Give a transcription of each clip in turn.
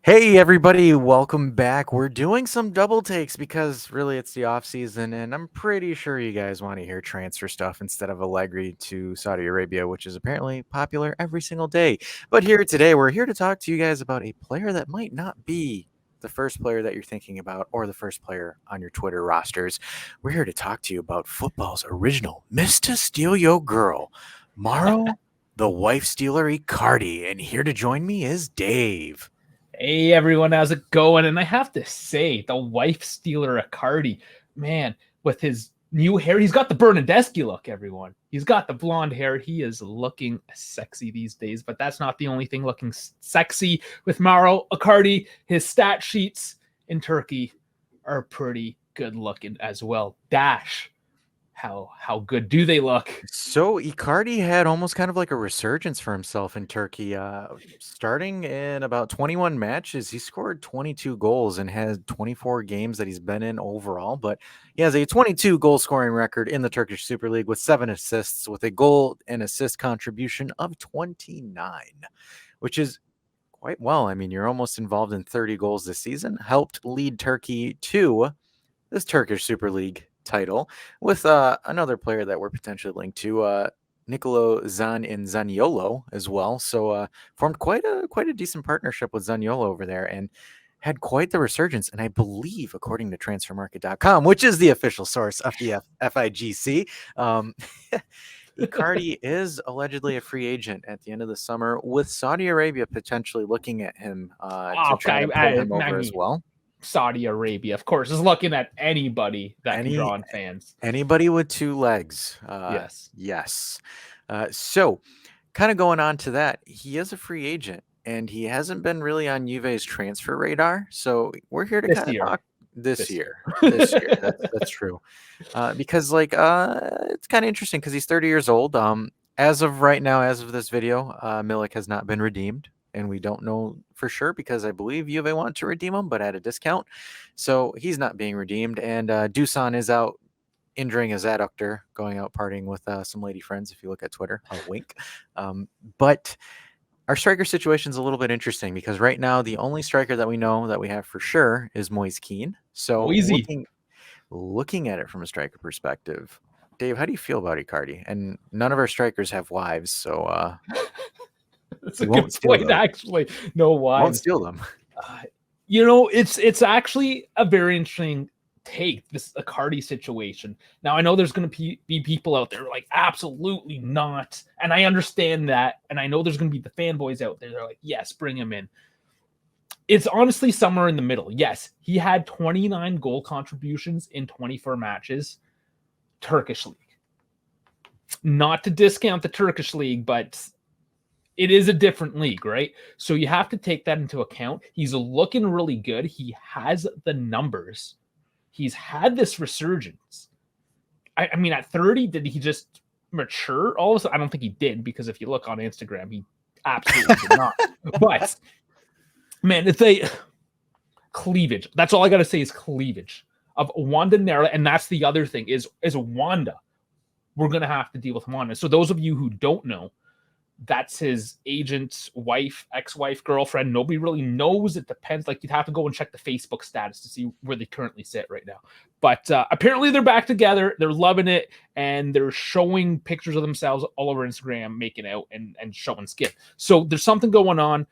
Hey everybody, welcome back. We're doing some double takes because really it's the off season, and I'm pretty sure you guys want to hear transfer stuff instead of Allegri to Saudi Arabia, which is apparently popular every single day. But here today, we're here to talk to you guys about a player that might not be the first player that you're thinking about or the first player on your Twitter rosters. We're here to talk to you about football's original Mr. Steal Your Girl, Mauro, the wife stealer Icardi. And here to join me is Dave. Hey everyone, how's it going? And I have to say, the wife stealer Icardi, man, with his new hair, he's got the Bernadeschi look, everyone. He's got the blonde hair. He is looking sexy these days, but that's not the only thing looking sexy with Mauro Icardi. His stat sheets in Turkey are pretty good looking as well. Dash. How good do they look? So Icardi had almost kind of like a resurgence for himself in Turkey. Starting in about 21 matches, he scored 22 goals and has 24 games that he's been in overall. But he has a 22 goal scoring record in the Turkish Super League with 7 assists, with a goal and assist contribution of 29, which is quite well. I mean, you're almost involved in 30 goals this season. Helped lead Turkey to this Turkish Super League title with another player that we're potentially linked to, Nicolo Zaniolo as well. So formed quite a decent partnership with Zaniolo over there and had quite the resurgence. And I believe, according to transfermarket.com, which is the official source of the FIGC, Icardi is allegedly a free agent at the end of the summer, with Saudi Arabia potentially looking at him to try to pull him over as well. Saudi Arabia, of course, is looking at anybody that can draw in fans. Anybody with 2 legs. Yes. So, kind of going on to that, he is a free agent, and he hasn't been really on Juve's transfer radar. So we're here to kind of talk this year. That's true. Because it's kind of interesting because he's 30 years old. As of right now, as of this video, Milik has not been redeemed. And we don't know for sure because I believe Juve want to redeem him, but at a discount. So he's not being redeemed. And Dusan is out injuring his adductor, going out partying with some lady friends, if you look at Twitter. A wink. But our striker situation is a little bit interesting because right now the only striker that we know that we have for sure is Kean. So looking at it from a striker perspective, Dave, how do you feel about Icardi? And none of our strikers have wives, so... That's a good point, actually. No wives. Won't steal them. It's actually a very interesting take, this Icardi situation. Now, I know there's going to be people out there like, absolutely not. And I understand that. And I know there's going to be the fanboys out there. They're like, yes, bring him in. It's honestly somewhere in the middle. Yes, he had 29 goal contributions in 24 matches. Turkish League. Not to discount the Turkish League, but... it is a different league, right? So you have to take that into account. He's looking really good. He has the numbers. He's had this resurgence. I mean, at 30, did he just mature? All of a sudden, I don't think he did, because if you look on Instagram, he absolutely did not. But, man, it's a cleavage. That's all I got to say is cleavage of Wanda Nera. And that's the other thing is Wanda. We're going to have to deal with Wanda. So those of you who don't know, that's his agent's wife, ex-wife, girlfriend. Nobody really knows. It depends. Like, you'd have to go and check the Facebook status to see where they currently sit right now. But apparently they're back together. They're loving it. And they're showing pictures of themselves all over Instagram, making out and showing skin. So there's something going on.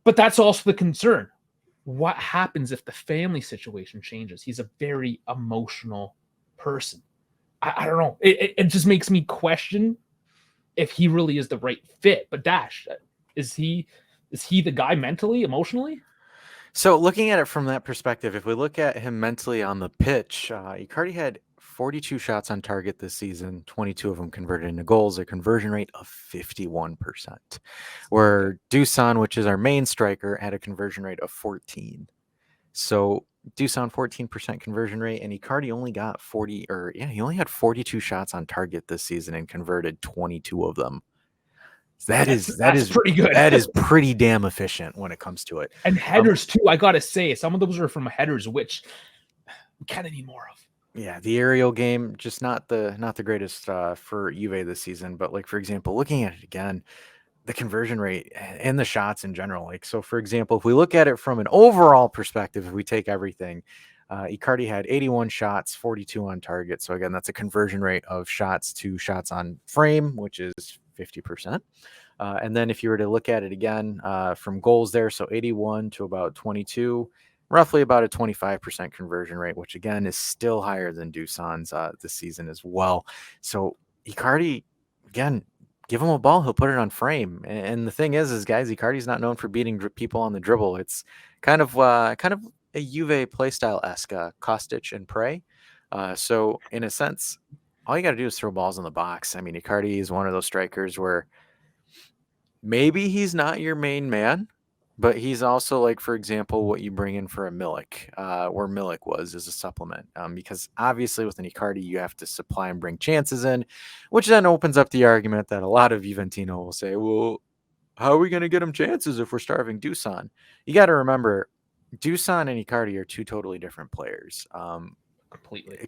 But that's also the concern. What happens if the family situation changes? He's a very emotional person. I don't know. It just makes me question if he really is the right fit. But Dash, is he the guy mentally, emotionally? So looking at it from that perspective, if we look at him mentally on the pitch, Icardi had 42 shots on target this season, 22 of them converted into goals, a conversion rate of 51%. Where Dusan, which is our main striker, had a conversion rate of 14. So Dusan 14% conversion rate, and Icardi only got he only had 42 shots on target this season and converted 22 of them. That is pretty good. That is pretty damn efficient when it comes to it. And headers too, I gotta say, some of those are from headers, which we kind of need more of. Yeah, the aerial game just not the greatest for Juve this season. But like, for example, looking at it again, the conversion rate and the shots in general. Like, so for example, if we look at it from an overall perspective, if we take everything, Icardi had 81 shots, 42 on target. So again, that's a conversion rate of shots to shots on frame, which is 50%. And then if you were to look at it again from goals there, so 81 to about 22, roughly about a 25% conversion rate, which again is still higher than Dusan's this season as well. So Icardi, again, give him a ball, he'll put it on frame. And the thing is guys, Icardi's not known for beating people on the dribble. It's kind of a Juve playstyle-esque, Kostic and pray. So in a sense, all you got to do is throw balls in the box. I mean, Icardi is one of those strikers where maybe he's not your main man, but he's also, like, for example, what you bring in for a Milik, where Milik was as a supplement. Because obviously with an Icardi, you have to supply and bring chances in, which then opens up the argument that a lot of Juventino will say, well, how are we going to get him chances if we're starving Dusan? You got to remember, Dusan and Icardi are two totally different players. Completely.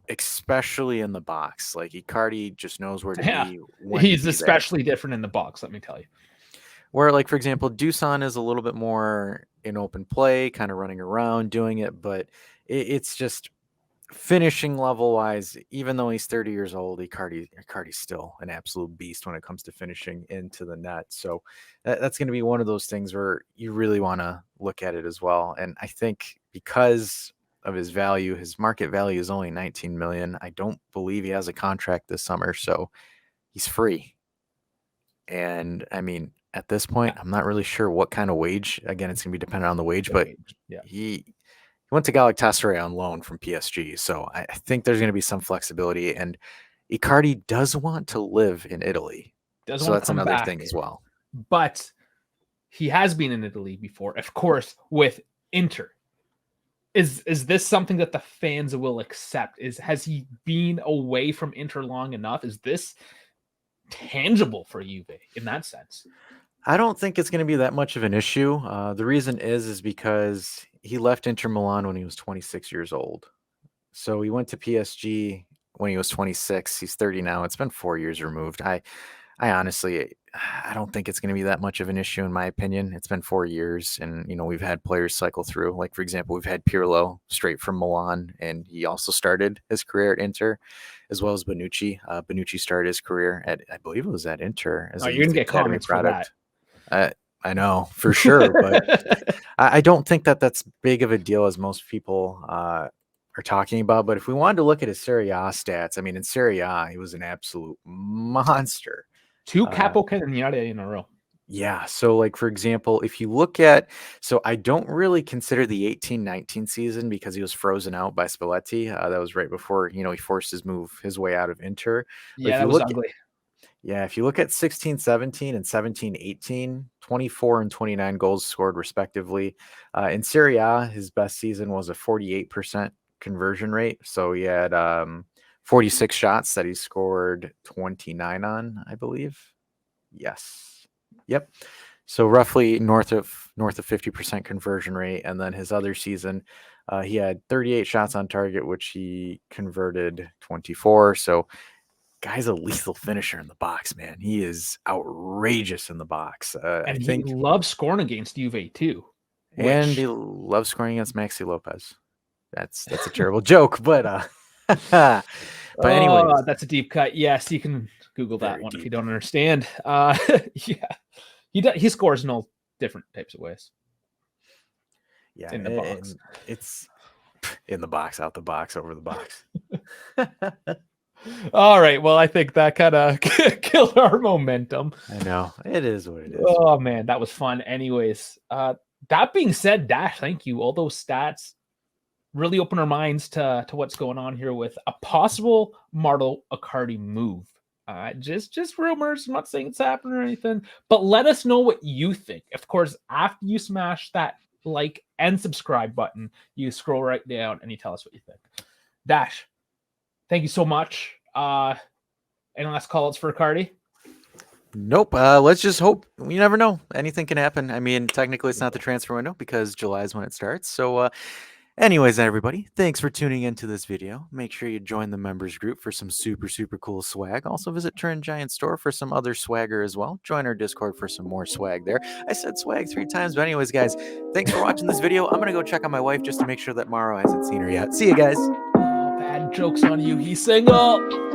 Especially in the box. Like, Icardi just knows where to be. He's especially different in the box, let me tell you. Where, like, for example, Dusan is a little bit more in open play, kind of running around doing it, but it's just finishing level wise, even though he's 30 years old, Icardi's still an absolute beast when it comes to finishing into the net. So that's going to be one of those things where you really want to look at it as well. And I think because of his value, his market value is only 19 million. I don't believe he has a contract this summer, so he's free. And I mean, at this point, I'm not really sure what kind of wage. Again, it's going to be dependent on the wage, but he went to Galatasaray on loan from PSG. So I think there's going to be some flexibility. And Icardi does want to live in Italy. So that's another thing as well. But he has been in Italy before, of course, with Inter. Is this something that the fans will accept? Has he been away from Inter long enough? Is this tangible for Juve in that sense? I don't think it's going to be that much of an issue. The reason is because he left Inter Milan when he was 26 years old. So he went to PSG when he was 26. He's 30 now. It's been 4 years removed. I honestly, I don't think it's going to be that much of an issue in my opinion. It's been 4 years, and we've had players cycle through. Like, for example, we've had Pirlo straight from Milan, and he also started his career at Inter, as well as Bonucci. Bonucci started his career at, I believe it was at Inter as a you're gonna get comments product. For that. I know for sure, but I don't think that's big of a deal as most people are talking about. But if we wanted to look at his Serie A stats, I mean, in Serie A, he was an absolute monster. 2 Capocanoniere in a row. Yeah. So, like, for example, if you look at, so I don't really consider the 18-19 season because he was frozen out by Spalletti. That was right before, he forced his way out of Inter. Yeah, that was ugly. Yeah, if you look at 16-17 and 17-18, 24 and 29 goals scored respectively. In Serie A, his best season was a 48% conversion rate. So he had 46 shots that he scored 29 on, I believe. Yes. Yep. So roughly north of 50% conversion rate. And then his other season, he had 38 shots on target, which he converted 24. So guy's a lethal finisher in the box, man. He is outrageous in the box. And I think he loves scoring against Juve too. And he loves scoring against Maxi Lopez. That's a terrible joke, but anyway, that's a deep cut. Yes, you can Google that one if you don't understand. Yeah, he scores in all different types of ways. Yeah, in the box. It's in the box, out the box, over the box. All right. Well, I think that kind of killed our momentum. I know. It is what it is. Oh, man. That was fun. Anyways, that being said, Dash, thank you. All those stats really open our minds to what's going on here with a possible Mauro Icardi move. Just rumors. I'm not saying it's happening or anything, but let us know what you think. Of course, after you smash that like and subscribe button, you scroll right down and you tell us what you think. Dash, thank you so much. Any last call-outs for Icardi? Nope. Let's just hope. You never know. Anything can happen. I mean, technically, it's not the transfer window because July is when it starts. So Anyways, everybody, thanks for tuning into this video. Make sure you join the members group for some super cool swag. Also visit Turn Giant store for some other swagger as well. Join our Discord for some more swag there. I said swag 3 times, but anyways, guys, thanks for watching this video. I'm gonna go check on my wife just to make sure that Mauro hasn't seen her yet. See you guys. Oh, bad joke's on you. He's single.